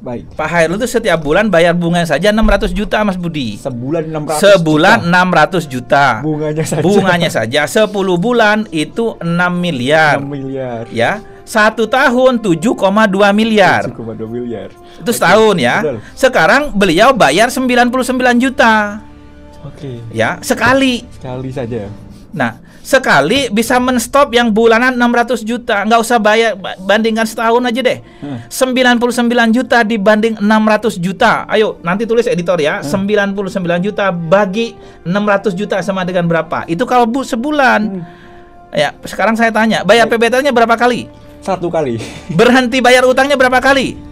Baik. Pak Hairul itu setiap bulan bayar bunga saja 600 juta Mas Budi. Sebulan 600 Sebulan juta. 600 juta. Bunganya saja 10 bulan itu 6 miliar. 6 miliar. Ya. 1 tahun 7,2 miliar. 7,2 miliar. Itu setahun ya. Betul. Sekarang beliau bayar 99 juta. Oke. Ya, sekali. Sekali saja. Nah, sekali bisa menstop yang bulanan 600 juta. Nggak usah bayar, bandingkan setahun aja deh. 99 juta dibanding 600 juta. Ayo, nanti tulis editor ya. 99 juta bagi 600 juta sama dengan berapa? Itu kalau sebulan. Ya, sekarang saya tanya, bayar PBT-nya berapa kali? 1 kali. Berhenti bayar utangnya berapa kali?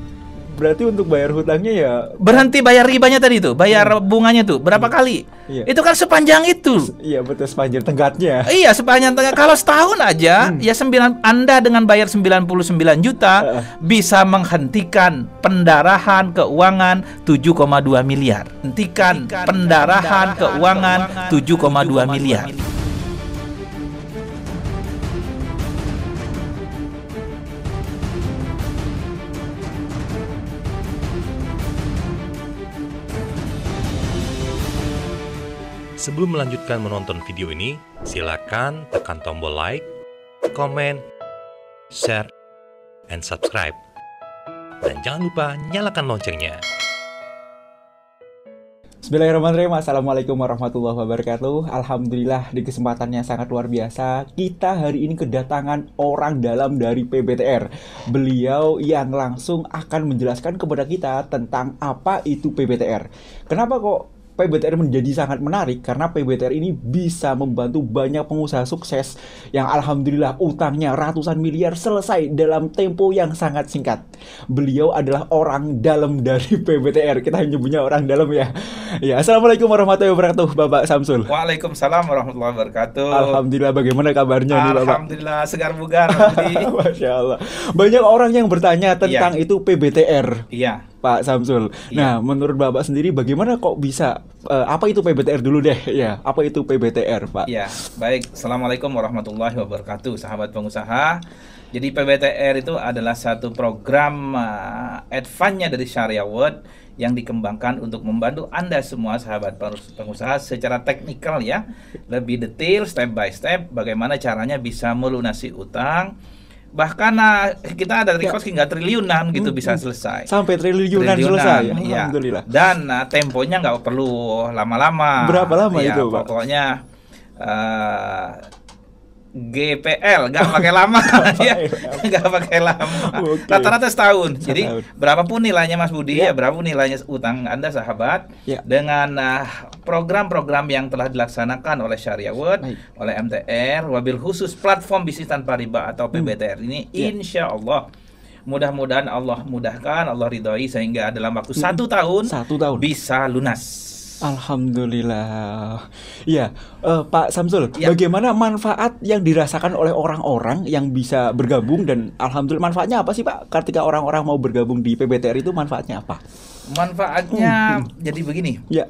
Berarti untuk bayar hutangnya ya berhenti bayar ribanya tadi tuh, bayar bunganya tuh berapa kali? Iya. Itu kan sepanjang itu. Iya betul, sepanjang tenggatnya. Iya, sepanjang tengah. Kalau setahun aja ya Anda dengan bayar 99 juta bisa menghentikan pendarahan keuangan 7,2 miliar. Hentikan pendarahan keuangan 7,2 miliar. Sebelum melanjutkan menonton video ini, silakan tekan tombol like, komen, share, and subscribe. Dan jangan lupa nyalakan loncengnya. Bismillahirrahmanirrahim. Assalamualaikum warahmatullahi wabarakatuh. Alhamdulillah, di kesempatannya sangat luar biasa, kita hari ini kedatangan orang dalam dari PBTR. Beliau yang langsung akan menjelaskan kepada kita tentang apa itu PBTR. Kenapa kok PBTR menjadi sangat menarik? Karena PBTR ini bisa membantu banyak pengusaha sukses yang alhamdulillah utangnya ratusan miliar selesai dalam tempo yang sangat singkat. Beliau adalah orang dalam dari PBTR. Kita nyebutnya orang dalam ya. Ya, assalamualaikum warahmatullahi wabarakatuh, Bapak Samsul. Waalaikumsalam warahmatullahi wabarakatuh. Alhamdulillah, bagaimana kabarnya nih, Bapak? Alhamdulillah, segar bugar. Masya Allah. Banyak orang yang bertanya tentang itu PBTR. Iya. Pak Samsul. Nah, menurut Bapak sendiri bagaimana kok bisa apa itu PBTR dulu deh ya? Apa itu PBTR, Pak? Ya, baik. Assalamualaikum warahmatullahi wabarakatuh, sahabat pengusaha. Jadi PBTR itu adalah satu program advance-nya dari Syariah World yang dikembangkan untuk membantu Anda semua sahabat pengusaha secara teknikal ya, lebih detail step by step bagaimana caranya bisa melunasi utang. Bahkan kita ada record hingga triliunan gitu bisa selesai. Sampai triliunan selesai. Ya. Alhamdulillah. Dan temponya nggak perlu lama-lama. Berapa lama ya, itu, Pak? Pokoknya GPL nggak pakai lama ya, nggak pakai lama. Rata-rata setahun. Jadi berapapun nilainya Mas Budi ya, berapapun nilainya utang Anda sahabat, dengan program-program yang telah dilaksanakan oleh Syariah World, oleh MTR, wabil khusus platform bisnis tanpa riba atau PBTR ini, insya Allah mudah-mudahan Allah mudahkan, Allah ridhoi sehingga dalam waktu 1 tahun bisa lunas. Alhamdulillah. Ya, Pak Samsul, bagaimana manfaat yang dirasakan oleh orang-orang yang bisa bergabung dan alhamdulillah manfaatnya apa sih, Pak? Ketika orang-orang mau bergabung di PBTR itu manfaatnya apa? Manfaatnya jadi begini. Ya.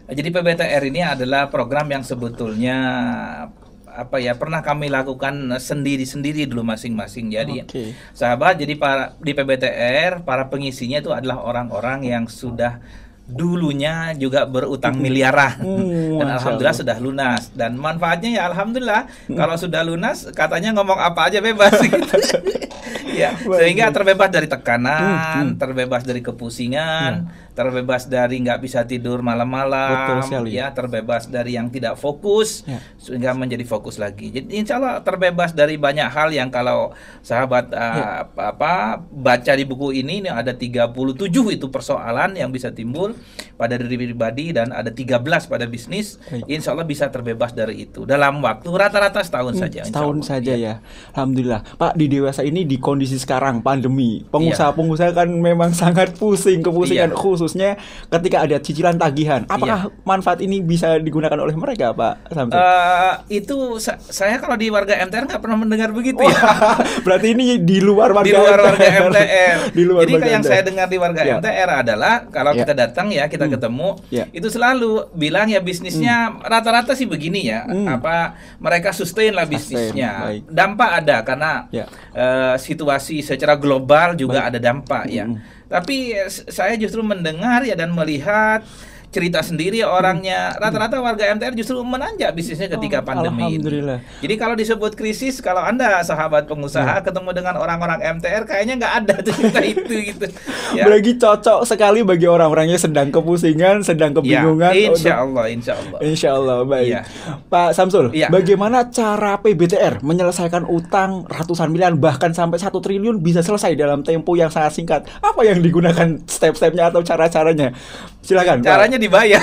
Jadi PBTR ini adalah program yang sebetulnya pernah kami lakukan sendiri-sendiri dulu masing-masing. Jadi sahabat, jadi di PBTR para pengisinya itu adalah orang-orang yang sudah dulunya juga berutang miliaran dan alhamdulillah sudah lunas, dan manfaatnya ya alhamdulillah kalau sudah lunas katanya ngomong apa aja bebas gitu. Ya, sehingga terbebas dari tekanan, terbebas dari kepusingan, terbebas dari nggak bisa tidur malam-malam, ya, terbebas dari yang tidak fokus sehingga menjadi fokus lagi. Jadi insya Allah terbebas dari banyak hal yang kalau sahabat baca di buku ini ada 37 itu persoalan yang bisa timbul pada diri pribadi dan ada 13 pada bisnis. Insya Allah bisa terbebas dari itu dalam waktu rata-rata setahun saja. Setahun saja ya. Alhamdulillah. Pak, di Dewasa ini di kondisi sekarang pandemi, pengusaha-pengusaha kan memang sangat kepusingan khususnya ketika ada cicilan tagihan. Apakah manfaat ini bisa digunakan oleh mereka, Pak Samsul? Itu saya kalau di warga MTR nggak pernah mendengar begitu ya. Berarti ini di luar warga MTR. Jadi yang saya dengar di warga MTR adalah kalau kita datang ya, kita ketemu, itu selalu bilang ya bisnisnya rata-rata sih begini ya, mereka sustain lah bisnisnya. Dampak ada karena situasi situasi secara global juga ada dampak ya. Tapi saya justru mendengar ya dan melihat cerita sendiri orangnya, rata-rata warga MTR justru menanjak bisnisnya ketika pandemi ini. Jadi kalau disebut krisis, kalau Anda sahabat pengusaha ketemu dengan orang-orang MTR, kayaknya nggak ada tuh cerita itu gitu. Ya. Berarti cocok sekali bagi orang-orangnya sedang kepusingan, sedang kebingungan. Ya, insya Allah. Baik. Ya. Pak Samsul, bagaimana cara PBTR menyelesaikan utang ratusan miliar bahkan sampai 1 triliun bisa selesai dalam tempo yang sangat singkat? Apa yang digunakan step-stepnya atau cara-caranya? Silakan. Caranya dibayar.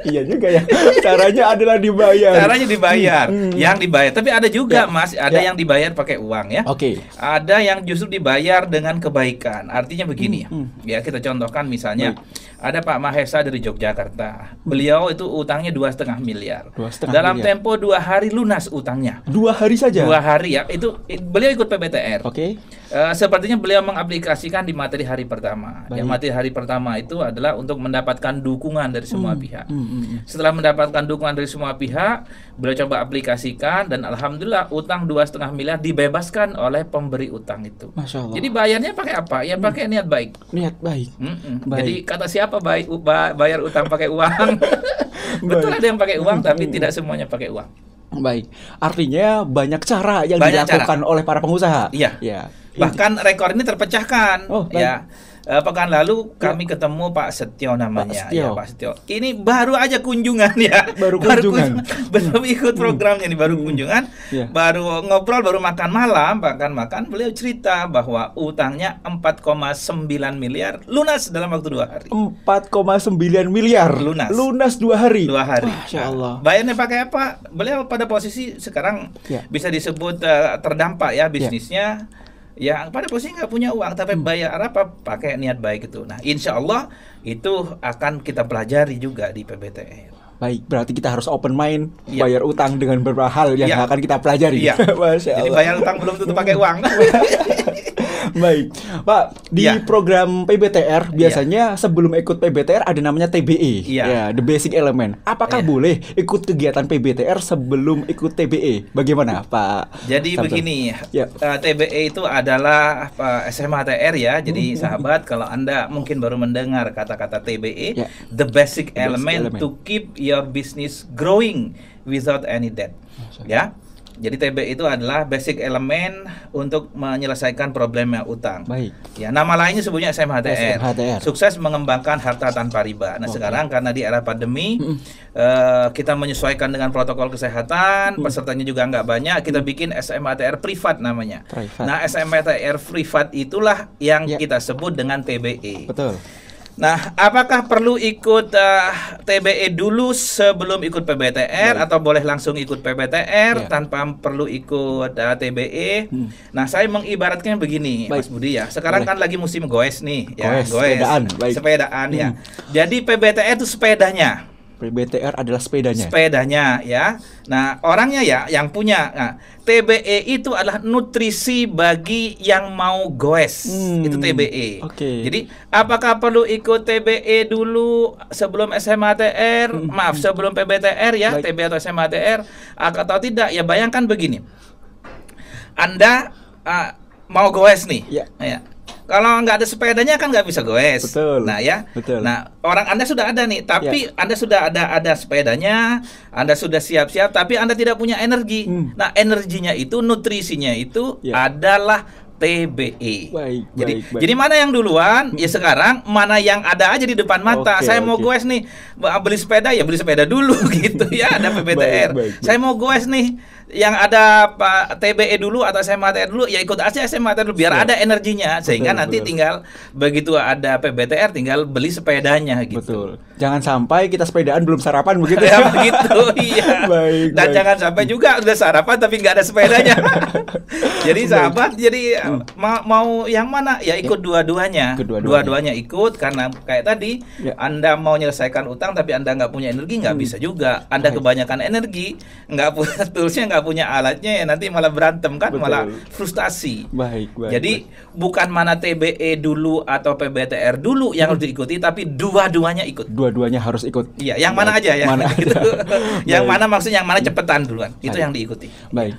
Iya juga ya. Caranya adalah dibayar. Caranya dibayar. Yang dibayar. Tapi ada juga Mas, ada yang dibayar pakai uang ya. Oke. Ada yang justru dibayar dengan kebaikan. Artinya begini ya. Kita contohkan misalnya ada Pak Mahesa dari Yogyakarta. Beliau itu utangnya 2,5 miliar. Dalam tempo 2 hari lunas utangnya. 2 hari saja. 2 hari ya. Itu beliau ikut PBTR. Oke. Sepertinya beliau mengaplikasikan di materi hari pertama. Yang materi hari pertama itu adalah untuk mendapatkan dukungan dari semua pihak. Setelah mendapatkan dukungan dari semua pihak, beliau coba aplikasikan dan alhamdulillah utang 2,5 miliar dibebaskan oleh pemberi utang itu. Masya Allah. Jadi bayarnya pakai apa? Ya pakai niat baik. Niat baik. Jadi kata siapa bayar utang pakai uang? Betul ada yang pakai uang, tapi tidak semuanya pakai uang. Baik. Artinya banyak cara yang dilakukan oleh para pengusaha. Iya. Ya. Bahkan rekor ini terpecahkan. Ya. Pekan lalu kami ketemu Pak Setio namanya. Ya, Pak Setio. Ini baru aja kunjungan ya. Baru kunjungan. Belum ikut programnya nih, baru kunjungan. Baru ngobrol, baru makan malam, makan. Beliau cerita bahwa utangnya 4,9 miliar lunas dalam waktu 2 hari. 4,9 miliar lunas 2 hari. 2 hari. Masya Allah. Bayarnya pakai apa? Beliau pada posisi sekarang bisa disebut terdampak ya bisnisnya. Ya pada posisi nggak punya uang, tapi bayar apa? Pakai niat baik itu. Nah, insya Allah itu akan kita pelajari juga di PBTR. Baik, berarti kita harus open mind, bayar utang dengan beberapa hal yang akan kita pelajari. Masya Allah. Jadi bayar utang belum tentu pakai uang. Baik, Pak, di program PBTR biasanya sebelum ikut PBTR ada namanya TBE, the basic element. Apakah boleh ikut kegiatan PBTR sebelum ikut TBE? Bagaimana, Pak? Jadi begini, TBE itu adalah SMA TR ya. Jadi sahabat, kalau Anda mungkin baru mendengar kata-kata TBE, the basic element to keep your business growing without any debt. Ya. Jadi TBE itu adalah basic elemen untuk menyelesaikan problema utang. Baik. Ya, nama lainnya sebutnya SMHTR. Sukses mengembangkan harta tanpa riba. Nah, sekarang karena di era pandemi kita menyesuaikan dengan protokol kesehatan, pesertanya juga nggak banyak, kita bikin SMHTR privat namanya. Nah, SMHTR privat itulah yang kita sebut dengan TBE. Betul. Nah, apakah perlu ikut TBE dulu sebelum ikut PBTR atau boleh langsung ikut PBTR tanpa perlu ikut TBE? Nah, saya mengibaratkan begini, Mas Budi ya. Sekarang kan lagi musim goes nih, ya, goes. Sepedaan ya. Jadi PBTR itu sepedanya. PBTR adalah sepedanya. Sepedanya ya. Nah, orangnya ya yang punya. Nah, TBE itu adalah nutrisi bagi yang mau goes. Itu TBE. Jadi, apakah perlu ikut TBE dulu sebelum SMHTR? Maaf, sebelum PBTR ya, TBE atau SMHTR atau tidak? Ya bayangkan begini. Anda mau goes nih. Ya. Kalau nggak ada sepedanya kan nggak bisa goes. Betul. Nah ya. Betul. Nah orang Anda sudah ada nih, tapi Anda sudah ada sepedanya, Anda sudah siap-siap, tapi Anda tidak punya energi. Nah energinya itu, nutrisinya itu adalah TBE. Jadi mana yang duluan? Ya sekarang mana yang ada aja di depan mata. Saya mau goes nih, beli sepeda ya beli sepeda dulu gitu ya. Ada PBTR. Saya mau goes nih, yang ada Pak TBE dulu atau SMHTR dulu, ya ikut aja SMHTR dulu biar ada energinya, sehingga nanti tinggal begitu ada PBTR tinggal beli sepedanya gitu. Betul. Jangan sampai kita sepedaan belum sarapan begitu ya. Begitu, iya. Dan jangan sampai juga udah sarapan tapi nggak ada sepedanya. Jadi sahabat, jadi mau yang mana? Ya ikut dua-duanya. Dua-duanya ikut, karena kayak tadi Anda mau menyelesaikan utang tapi Anda nggak punya energi, nggak bisa juga. Anda kebanyakan energi, nggak punya toolsnya, nggak punya alatnya, ya nanti malah berantem kan. Malah frustasi. Jadi bukan mana TBE dulu atau PBTR dulu yang harus diikuti, tapi dua-duanya ikut. Dua-duanya harus ikut. Iya, yang mana aja ya. Mana gitu. Yang mana maksudnya yang mana cepetan duluan. Itu yang diikuti. Baik.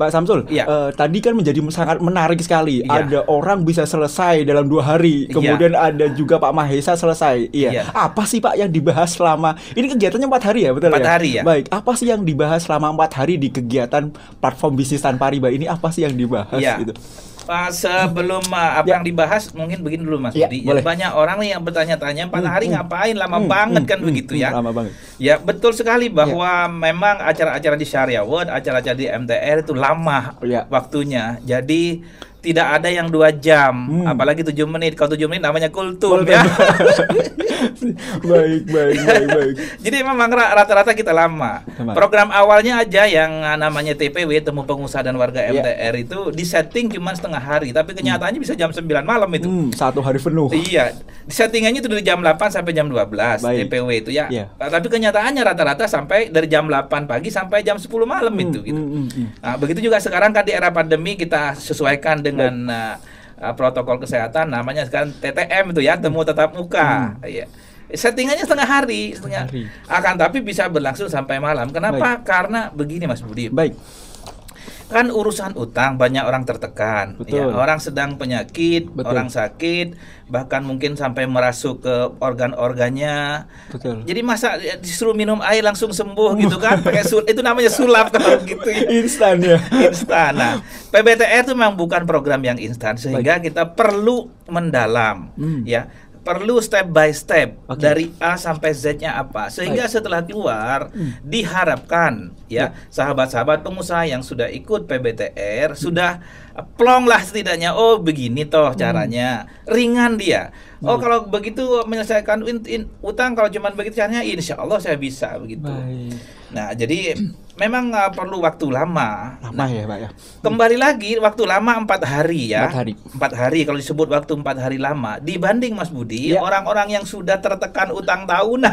Pak Samsul, tadi kan menjadi sangat menarik sekali. Ada orang bisa selesai dalam 2 hari, kemudian ada juga Pak Mahesa selesai. Apa sih Pak yang dibahas selama ini kegiatannya 4 hari ya, betul 4 hari ya? Baik, apa sih yang dibahas selama 4 hari di kegiatan platform bisnis tanpa riba ini? Apa sih yang dibahas gitu? Sebelum apa yang dibahas mungkin begini dulu Mas Budi. Banyak orang nih yang bertanya-tanya 4 hari ngapain, lama banget kan begitu ya. Lama banget. Ya betul sekali bahwa memang acara-acara di Syariah World, acara-acara di MTR itu lama waktunya. Jadi tidak ada yang 2 jam, apalagi 7 menit. Kalau 7 menit namanya kultum ya. Baik. Jadi memang rata-rata kita lama. Program awalnya aja yang namanya TPW, temu pengusaha dan warga MTR itu disetting cuma setengah hari, tapi kenyataannya bisa jam 9 malam itu. 1 hari penuh. Iya. Settingannya itu dari jam 8 sampai jam 12 TPW itu ya. Tapi kenyataannya rata-rata sampai dari jam 8 pagi sampai jam 10 malam itu gitu. Nah, begitu juga sekarang kan di era pandemi kita sesuaikan dengan protokol kesehatan, namanya sekarang TTM itu ya, temu tatap muka. Settingannya setengah hari. Akan tapi bisa berlangsung sampai malam. Kenapa? Karena begini Mas Budi. Kan urusan utang banyak orang tertekan, orang sedang penyakit, orang sakit, bahkan mungkin sampai merasuk ke organ-organnya. Jadi masa disuruh minum air langsung sembuh gitu kan? Pakai itu namanya sulap kalau gitu ya. Instan ya. Instan. Nah, PBTR itu memang bukan program yang instan, sehingga kita perlu mendalam, ya. Perlu step by step dari A sampai Z-nya apa, sehingga setelah keluar diharapkan ya sahabat-sahabat pengusaha yang sudah ikut PBTR sudah plong lah setidaknya, oh begini toh caranya, ringan dia. Oh kalau begitu menyelesaikan utang, kalau cuma begitu caranya, insya Allah saya bisa begitu. Nah jadi memang perlu waktu lama. Ya Pak ya. Kembali lagi waktu lama 4 hari ya. 4 hari kalau disebut waktu 4 hari lama, dibanding Mas Budi orang-orang yang sudah tertekan utang tahunan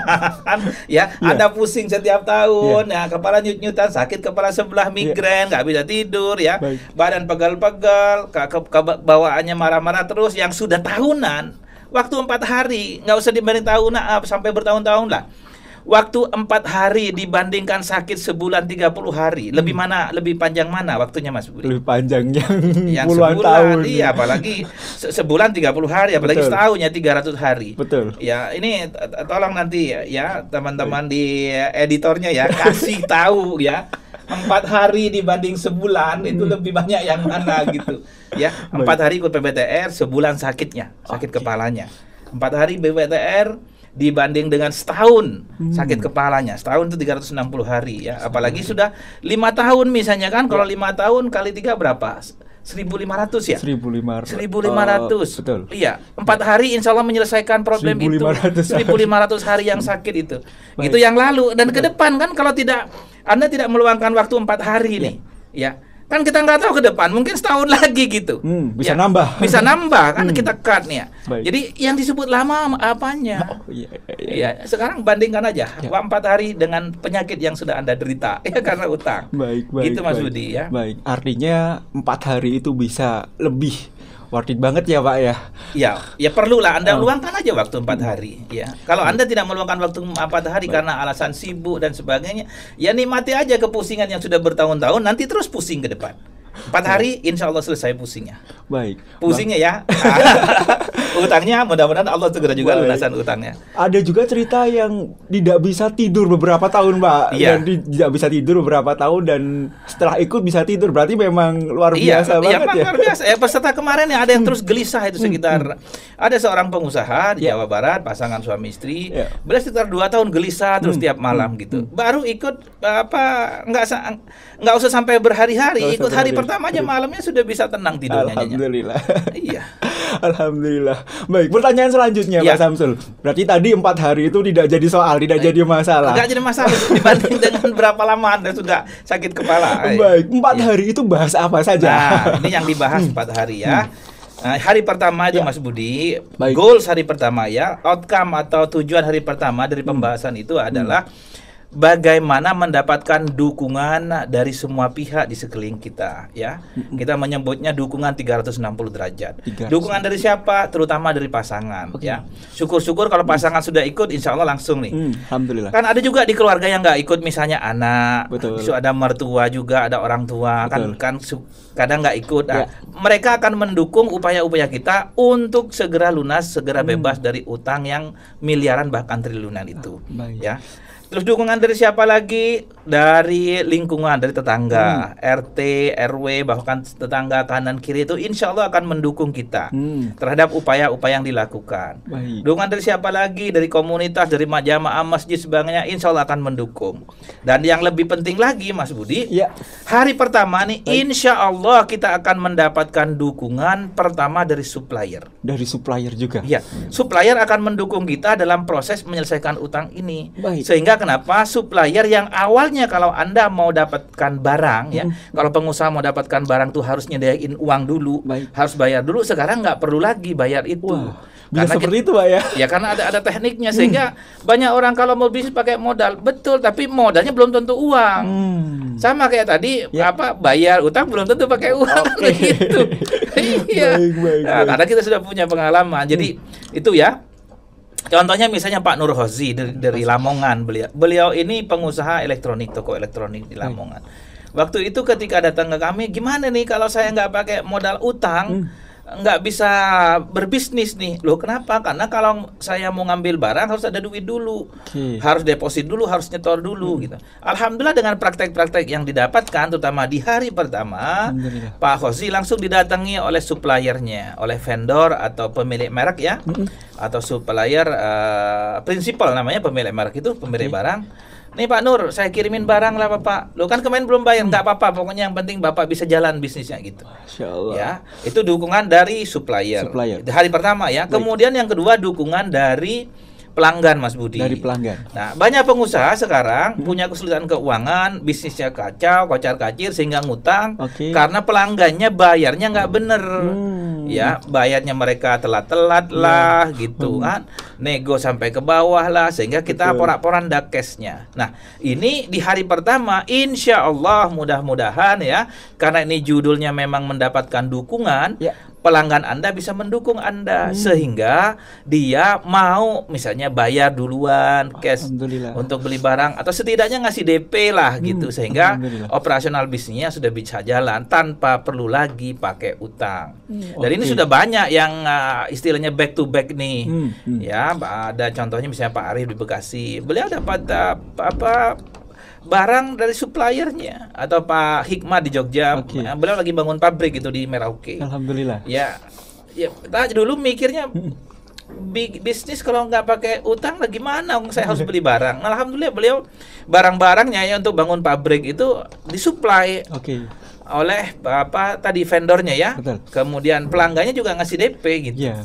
ya, ada pusing setiap tahun ya, kepala nyut-nyutan, sakit kepala sebelah, migrain, nggak bisa tidur ya, badan pegal-pegal, bawaannya marah-marah terus, yang sudah tahunan. Waktu 4 hari, nggak usah dibanding tahunan sampai bertahun-tahun lah. Waktu 4 hari dibandingkan sakit sebulan 30 hari, lebih panjang mana waktunya Mas Budi? Lebih panjang yang puluhan sebulan, tahun. Iya, apalagi sebulan 30 hari, apalagi setahunnya 300 hari. Ya, ini tolong nanti ya teman-teman di editornya ya kasih tahu ya. 4 hari dibanding sebulan itu lebih banyak yang mana gitu. Ya, 4 hari ikut PBTR, sebulan sakitnya, sakit kepalanya. 4 hari PBTR dibanding dengan setahun sakit kepalanya. Setahun itu 360 hari ya. Apalagi sudah 5 tahun misalnya kan. Kalau 5 tahun kali 3 berapa? 1.500 ya? 1.500. Betul. Iya, 4 hari insya Allah menyelesaikan problem 1.500 itu. 1.500 hari yang sakit itu. Itu yang lalu. Dan ke depan kan kalau Anda tidak meluangkan waktu 4 hari nih, ya. Kan kita nggak tahu ke depan, mungkin setahun lagi gitu. Bisa nambah. Bisa nambah kan kita cut nih ya. Jadi yang disebut lama apanya? Iya. Sekarang bandingkan aja 4 hari dengan penyakit yang sudah Anda derita ya karena utang. Gitu Mas Budi ya. Baik, artinya 4 hari itu bisa lebih worth it banget ya Pak ya. Ya perlu lah Anda luangkan aja waktu 4 hari ya. Kalau Anda tidak meluangkan waktu 4 hari karena alasan sibuk dan sebagainya, ya nikmati aja kepusingan yang sudah bertahun-tahun, nanti terus pusing ke depan. 4 hari insya Allah selesai pusingnya. Pusingnya ya. Utangnya mudah-mudahan Allah segera juga lunasan utangnya. Ada juga cerita yang tidak bisa tidur beberapa tahun Pak. Dan tidak bisa tidur beberapa tahun dan setelah ikut bisa tidur. Berarti memang luar biasa banget ya. Luar biasa. Peserta kemarin ya ada yang terus gelisah itu sekitar. Ada seorang pengusaha di Jawa Barat, pasangan suami istri. Beliau sekitar 2 tahun gelisah terus tiap malam gitu. Baru ikut nggak usah sampai berhari-hari. Ikut hari pertama aja malamnya sudah bisa tenang tidurnya. Alhamdulillah. Iya. Alhamdulillah. Baik, pertanyaan selanjutnya Pak Samsul. Berarti tadi 4 hari itu tidak jadi soal, tidak jadi masalah. Tidak jadi masalah dibanding dengan berapa lama Anda sudah sakit kepala. Baik, 4 hari itu bahas apa saja? Nah, ini yang dibahas 4 hari ya. Nah, hari pertama itu Mas Budi, goals hari pertama ya, outcome atau tujuan hari pertama dari pembahasan itu adalah bagaimana mendapatkan dukungan dari semua pihak di sekeliling kita, ya. Kita menyebutnya dukungan 360 derajat. Dukungan dari siapa? Terutama dari pasangan, ya. Syukur-syukur kalau pasangan sudah ikut, insya Allah langsung nih. Alhamdulillah. Kan ada juga di keluarga yang nggak ikut, misalnya anak, ada mertua juga, ada orang tua, kan kadang nggak ikut. Nah, mereka akan mendukung upaya-upaya kita untuk segera lunas, segera bebas dari utang yang miliaran bahkan triliunan itu, ya. Terus dukungan dari siapa lagi? Dari lingkungan, dari tetangga, RT, RW, bahkan tetangga kanan kiri itu insya Allah akan mendukung kita terhadap upaya-upaya yang dilakukan. Dukungan dari siapa lagi? Dari komunitas, dari jamaah masjid sebagainya, insya Allah akan mendukung. Dan yang lebih penting lagi, Mas Budi, hari pertama nih, insya Allah kita akan mendapatkan dukungan pertama dari supplier. Dari supplier juga? Ya, supplier akan mendukung kita dalam proses menyelesaikan utang ini. Sehingga kenapa supplier yang awalnya kalau Anda mau dapatkan barang, ya, kalau pengusaha mau dapatkan barang tuh harus nyediain uang dulu, harus bayar dulu, sekarang nggak perlu lagi bayar itu. Bisa seperti itu, Pak, ya? Ya, karena ada tekniknya, sehingga banyak orang kalau mau bisnis pakai modal, betul, tapi modalnya belum tentu uang. Sama kayak tadi, bayar utang belum tentu pakai uang, gitu. Iya. Nah, karena kita sudah punya pengalaman, jadi itu ya. Contohnya misalnya Pak Nur Hozi dari Lamongan, beliau ini pengusaha elektronik, toko elektronik di Lamongan. Waktu itu ketika datang ke kami, gimana nih kalau saya nggak pakai modal utang, nggak bisa berbisnis nih. Loh, kenapa? Karena kalau saya mau ngambil barang harus ada duit dulu, harus deposit dulu, harus nyetor dulu, gitu. Alhamdulillah dengan praktek-praktek yang didapatkan, terutama di hari pertama, Pak Hozi langsung didatangi oleh suppliernya, oleh vendor atau pemilik merek, ya, atau supplier, prinsipal namanya, pemilik merek itu pemilik barang. Nih Pak Nur, saya kirimin barang lah Bapak. Lo kan kemarin belum bayar, nggak apa-apa. Pokoknya yang penting Bapak bisa jalan bisnisnya gitu. Masya Allah. Ya, itu dukungan dari supplier. Hari pertama ya. Kemudian yang kedua dukungan dari pelanggan, Mas Budi. Dari pelanggan. Nah, banyak pengusaha sekarang punya kesulitan keuangan, bisnisnya kacau, kocar-kacir sehingga ngutang karena pelanggannya bayarnya nggak bener. Ya, bayarnya mereka telat-telat lah, gitu kan. Nego sampai ke bawah lah, sehingga kita porak-poranda cashnya. Nah, ini di hari pertama, insya Allah mudah-mudahan ya, karena ini judulnya memang mendapatkan dukungan, pelanggan Anda bisa mendukung Anda sehingga dia mau misalnya bayar duluan cash untuk beli barang atau setidaknya ngasih DP lah gitu, sehingga operasional bisnisnya sudah bisa jalan tanpa perlu lagi pakai utang. Dan ini sudah banyak yang istilahnya back to back nih. Ya, ada contohnya misalnya Pak Arif di Bekasi. Beliau dapat barang dari suppliernya, atau Pak Hikmat di Jogja, beliau lagi bangun pabrik itu di Merauke. Alhamdulillah. Ya, kita dulu mikirnya bisnis kalau nggak pakai utang lah gimana? Saya harus beli barang. Alhamdulillah beliau barang-barangnya ya untuk bangun pabrik itu disuplai oleh tadi vendornya ya. Kemudian pelanggannya juga ngasih DP gitu.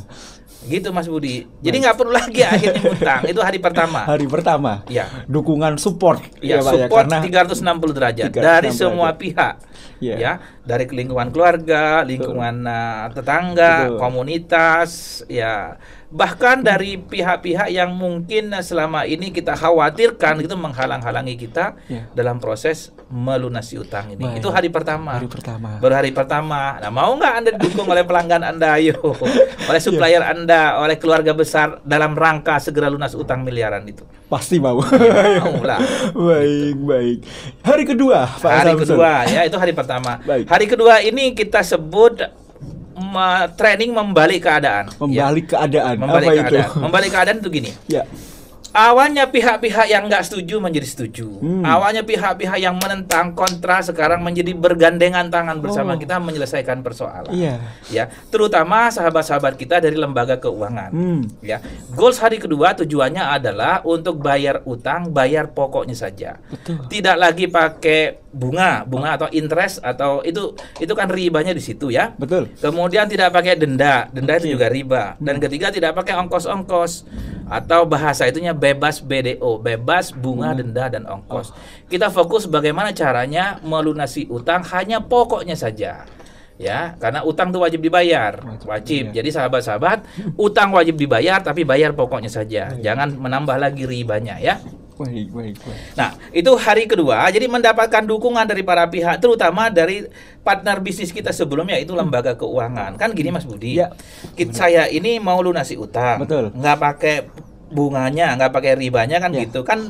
Gitu Mas Budi. Jadi nggak perlu lagi akhirnya utang. Itu hari pertama. Hari pertama. Ya. Dukungan support. Ya, Pak, support ya, 360 derajat dari semua pihak. Ya, dari lingkungan keluarga, lingkungan tetangga, komunitas, ya. Bahkan dari pihak-pihak yang mungkin selama ini kita khawatirkan gitu menghalang-halangi kita dalam proses melunasi utang ini. Itu hari pertama. Baru hari pertama. Nah, mau nggak Anda didukung oleh pelanggan Anda, ayo, oleh supplier Anda, oleh keluarga besar dalam rangka segera lunas utang miliaran itu? Pasti mau. Mau lah. Baik. Hari kedua, Pak. Hari kedua ya, itu hari pertama. Hari kedua ini kita sebut training membalik keadaan. Membalik keadaan. Membalik keadaan itu gini. Awalnya pihak-pihak yang nggak setuju menjadi setuju. Awalnya pihak-pihak yang menentang kontra sekarang menjadi bergandengan tangan bersama kita menyelesaikan persoalan. Ya, terutama sahabat-sahabat kita dari lembaga keuangan. Ya, goals hari kedua tujuannya adalah untuk bayar utang, bayar pokoknya saja. Tidak lagi pakai bunga atau interest atau itu kan ribanya di situ ya. Kemudian tidak pakai denda itu juga riba. Dan ketiga tidak pakai ongkos-ongkos atau bahasa itunya bebas BDO, bebas bunga, denda dan ongkos. Kita fokus bagaimana caranya melunasi utang hanya pokoknya saja. Ya, karena utang itu wajib dibayar, wajib. Jadi sahabat-sahabat, utang wajib dibayar tapi bayar pokoknya saja. Jangan menambah lagi ribanya ya. Baik. Nah, itu hari kedua. Jadi mendapatkan dukungan dari para pihak, terutama dari partner bisnis kita sebelumnya, itu lembaga keuangan. Kan gini Mas Budi, Ya. saya ini mau lunasi utang, Betul. nggak pakai bunganya, nggak pakai ribanya kan Ya. gitu kan.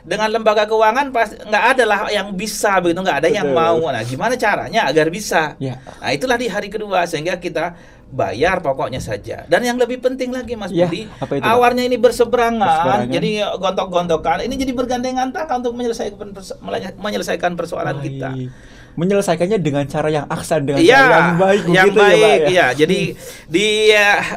Dengan lembaga keuangan pas nggak ada lah yang bisa begitu, nggak ada yang Betul. mau. Nah, gimana caranya agar bisa? Ya. Nah, itulah di hari kedua, sehingga kita bayar pokoknya saja. Dan yang lebih penting lagi Mas Ya, Budi, apa itu, Pak? awalnya ini berseberangan, Berseberangan. jadi gontok-gontokan, ini jadi bergandengan tangan untuk menyelesaikan persoalan Baik. kita. Menyelesaikannya dengan cara yang aksan, dengan Iya, cara yang baik, yang begitu ya, Pak, baik, ya? iya. Jadi di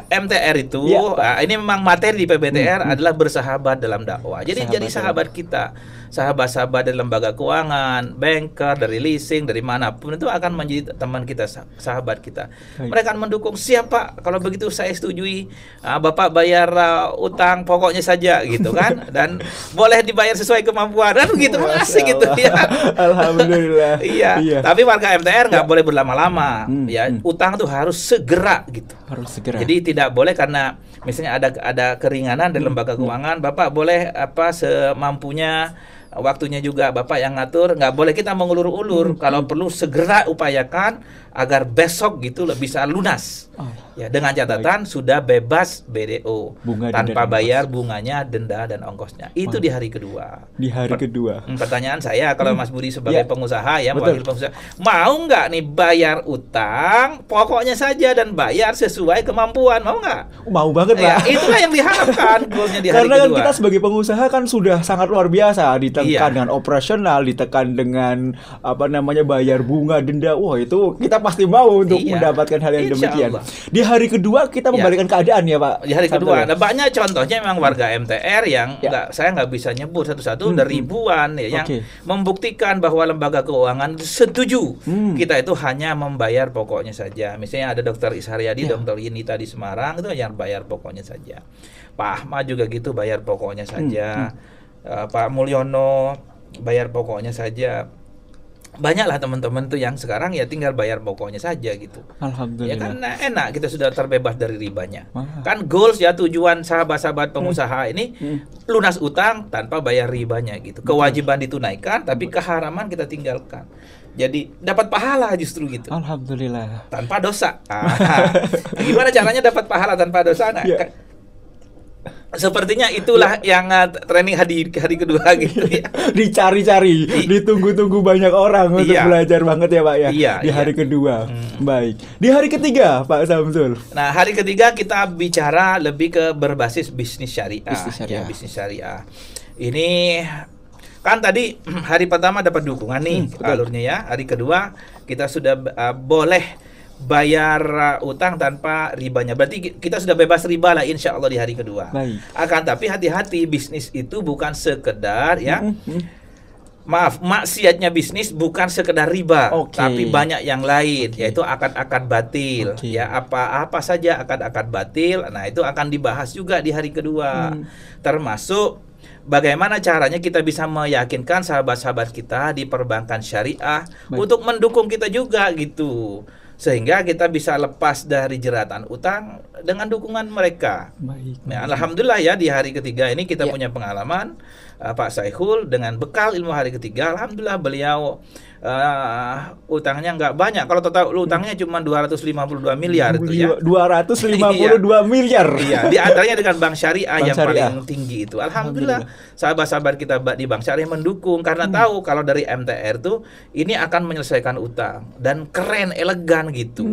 MTR itu, Iya. ini memang materi di PBTR adalah bersahabat dalam dakwah. Jadi sahabat kita, sahabat-sahabat dari lembaga keuangan, banker, dari leasing, dari manapun itu akan menjadi teman kita, sahabat kita. Baik. Mereka akan mendukung. Siap Pak, kalau begitu saya setujui. Bapak bayar utang pokoknya saja gitu kan, dan boleh dibayar sesuai kemampuan kan gitu, asik gitu ya. Alhamdulillah. Iya. Tapi warga MTR nggak boleh berlama-lama, ya. Hmm. Utang tuh harus segera gitu. Harus segera. Jadi tidak boleh karena misalnya ada keringanan dari lembaga keuangan, Bapak boleh semampunya, waktunya juga Bapak yang ngatur, nggak boleh kita mengulur-ulur. Kalau perlu segera upayakan agar besok gitu bisa lunas. Ya, dengan catatan sudah bebas BDO, Bunga, tanpa denda, dan bayar ongkos. bunganya, denda dan ongkosnya. Itu di hari kedua. Di hari kedua. Pertanyaan saya, kalau Mas Budi sebagai Ya. pengusaha ya, Betul. wakil pengusaha, mau nggak nih bayar utang pokoknya saja dan bayar sesuai kemampuan, mau nggak? Mau banget, Ya, Pak. itulah yang diharapkan goalnya di hari Karena kan kedua. kita sebagai pengusaha kan sudah sangat luar biasa, ditekan Iya. dengan operasional, ditekan dengan bayar bunga, denda. Wah, itu kita pasti mau untuk Iya. mendapatkan hal yang Insya demikian. Allah. Di hari kedua kita membalikkan keadaan ya, Pak. Di hari Sabtu kedua, ya? ada banyak contohnya memang warga MTR yang Ya. saya nggak bisa nyebut satu-satu, ada ribuan ya, yang Oke. membuktikan bahwa lembaga keuangan setuju kita itu hanya membayar pokoknya saja. Misalnya ada Dokter Isharyadi, Ya. Dokter Yinita di Semarang itu yang bayar pokoknya saja. Pak Ahmad juga gitu, bayar pokoknya saja. Pak Mulyono bayar pokoknya saja. Banyaklah teman-teman tuh yang sekarang ya tinggal bayar pokoknya saja gitu. Alhamdulillah. Ya kan enak, kita sudah terbebas dari ribanya. Wah. Kan goals ya, tujuan sahabat-sahabat pengusaha ini lunas utang tanpa bayar ribanya gitu. Kewajiban ditunaikan tapi keharaman kita tinggalkan. Jadi dapat pahala justru gitu. Alhamdulillah. Tanpa dosa. Gimana caranya dapat pahala tanpa dosa? Nah, Ya. sepertinya itulah yang training hari kedua gitu ya. Dicari-cari, ditunggu-tunggu banyak orang untuk Iya. belajar banget ya, Pak ya. Iya, Di hari kedua. Baik. Di hari ketiga, Pak Samsul. Nah, hari ketiga kita bicara lebih ke berbasis bisnis syariah. Bisnis syariah. Ya, bisnis syariah. Ini kan tadi hari pertama dapat dukungan nih betul. alurnya ya. Hari kedua kita sudah boleh bayar utang tanpa ribanya. Berarti kita sudah bebas riba lah insya Allah di hari kedua. Baik. Akan tapi hati-hati, bisnis itu bukan sekedar ya. Maaf, maksiatnya bisnis bukan sekedar riba, Oke. tapi banyak yang lain, yaitu akad-akad batil. Oke. Ya, apa saja akad-akad batil. Nah, itu akan dibahas juga di hari kedua. Termasuk bagaimana caranya kita bisa meyakinkan sahabat-sahabat kita di perbankan syariah untuk mendukung kita juga gitu. Sehingga kita bisa lepas dari jeratan utang dengan dukungan mereka. Baik. Nah, alhamdulillah ya di hari ketiga ini kita punya pengalaman Pak Saihul dengan bekal ilmu hari ketiga. Alhamdulillah beliau utangnya nggak banyak. Kalau total utangnya cuma 252 miliar itu ya. 252 miliar. Iya, di antaranya dengan Bank Syariah Bank yang Syariah. paling tinggi itu. Alhamdulillah sahabat-sahabat kita di Bank Syariah mendukung karena tahu kalau dari MTR tuh ini akan menyelesaikan utang dan keren, elegan gitu.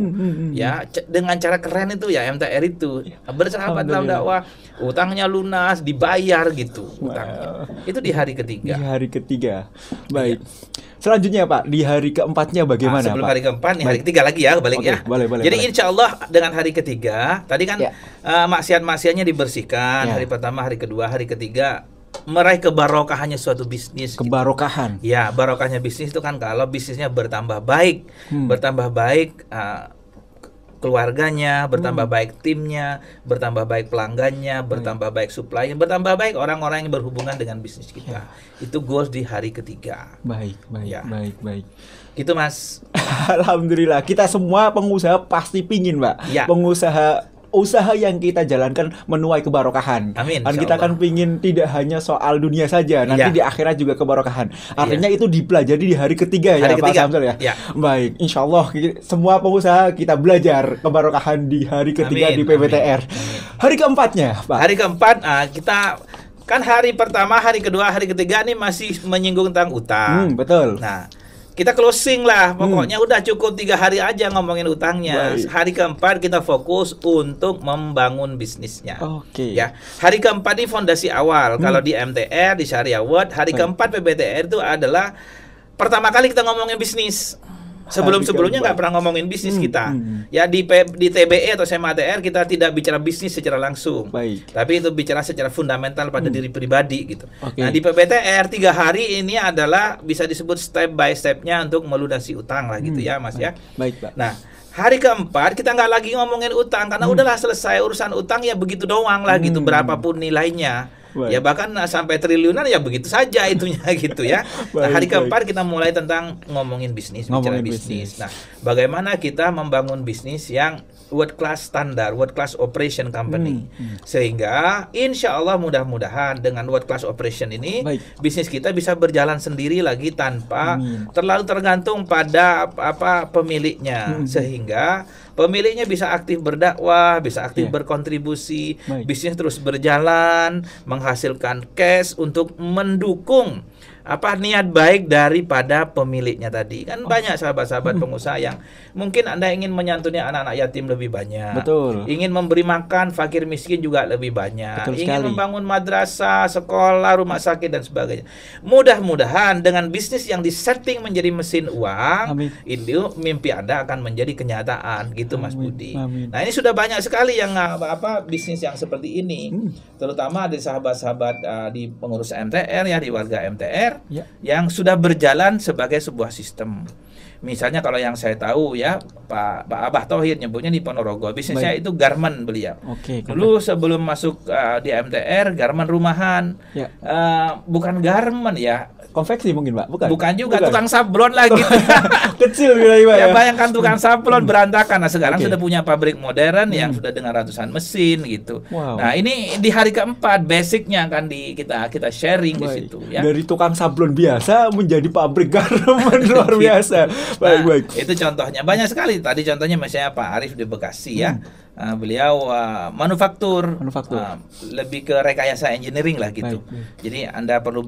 Ya, dengan cara keren itu ya MTR itu bersahabat dalam dakwah, utangnya lunas, dibayar gitu utangnya. Itu di hari ketiga. Di hari ketiga. Baik. Selanjutnya Pak, di hari keempatnya bagaimana Sebelum Pak? hari keempat nih hari ketiga lagi ya balik Oke, ya. boleh, Jadi boleh. insya Allah dengan hari ketiga tadi kan Ya. maksiat-maksiatnya dibersihkan. Ya. Hari pertama, hari kedua, hari ketiga meraih kebarokahannya suatu bisnis. Gitu. Kebarokahan. Ya, barokahnya bisnis itu kan kalau bisnisnya bertambah baik, keluarganya, bertambah baik timnya, bertambah baik pelanggannya, bertambah baik supply-nya, bertambah baik orang-orang yang berhubungan dengan bisnis kita. Itu goals di hari ketiga. Baik. Ya. Baik. Gitu Mas. Alhamdulillah, kita semua pengusaha pasti pingin, Pak. Ya. Pengusaha usaha yang kita jalankan menuai kebarokahan. Amin. Dan kita kan pingin tidak hanya soal dunia saja, nanti di akhirat juga kebarokahan. Artinya itu dipelajari di hari ketiga ya, Pak Samsul ya. Baik, insya Allah semua pengusaha kita belajar kebarokahan di hari ketiga di PBTR. Hari keempatnya, Pak. Hari keempat, kita kan hari pertama, hari kedua, hari ketiga ini masih menyinggung tentang utang. Betul. Nah, kita closing lah, pokoknya udah cukup 3 hari aja ngomongin utangnya. Hari keempat kita fokus untuk membangun bisnisnya. Ya, hari keempat ini fondasi awal. Kalau di MTR, di Syariah World, hari keempat PBTR itu adalah pertama kali kita ngomongin bisnis. Sebelumnya nggak pernah ngomongin bisnis kita. Ya di TBE atau SMATR kita tidak bicara bisnis secara langsung. Tapi itu bicara secara fundamental pada diri pribadi gitu. Nah di PBTR 3 hari ini adalah bisa disebut step by stepnya untuk melunasi utang lah gitu ya Mas ya. Pak. Nah hari keempat kita nggak lagi ngomongin utang karena udahlah selesai urusan utang ya begitu doang lah gitu, berapapun nilainya. Ya bahkan sampai triliunan ya begitu saja itunya gitu ya. Nah hari keempat kita mulai tentang ngomongin bisnis, bicara bisnis. Nah bagaimana kita membangun bisnis yang world class standar, world class operation company, sehingga insya Allah mudah-mudahan dengan world class operation ini bisnis kita bisa berjalan sendiri lagi tanpa terlalu tergantung pada pemiliknya, sehingga pemiliknya bisa aktif berdakwah, bisa aktif berkontribusi, bisnis terus berjalan, menghasilkan cash untuk mendukung niat baik daripada pemiliknya tadi. Kan banyak sahabat-sahabat pengusaha yang mungkin Anda ingin menyantuni anak-anak yatim lebih banyak. Ingin memberi makan fakir miskin juga lebih banyak. Ingin membangun madrasah, sekolah, rumah sakit dan sebagainya. Mudah-mudahan dengan bisnis yang disetting menjadi mesin uang, itu mimpi Anda akan menjadi kenyataan gitu Mas Budi. Nah, ini sudah banyak sekali yang bisnis yang seperti ini. Terutama di sahabat-sahabat di pengurus MTR ya, di warga MTR yang sudah berjalan sebagai sebuah sistem. Misalnya kalau yang saya tahu ya Pak Abah Tauhid nyebutnya di Ponorogo, bisnisnya itu garment beliau. Dulu sebelum masuk di MTR garment rumahan, bukan garment ya, konveksi mungkin Pak, bukan juga tukang sablon lah gitu. Kecil ya. Bayangkan tukang sablon berantakan. Nah sekarang sudah punya pabrik modern yang sudah dengan ratusan mesin gitu. Nah ini di hari keempat basicnya akan kita sharing di situ ya. Dari tukang sablon biasa menjadi pabrik garment luar biasa. Baik. Itu contohnya banyak sekali. Tadi contohnya misalnya Pak Arif di Bekasi ya. Beliau manufaktur, lebih ke rekayasa engineering lah gitu. Jadi Anda perlu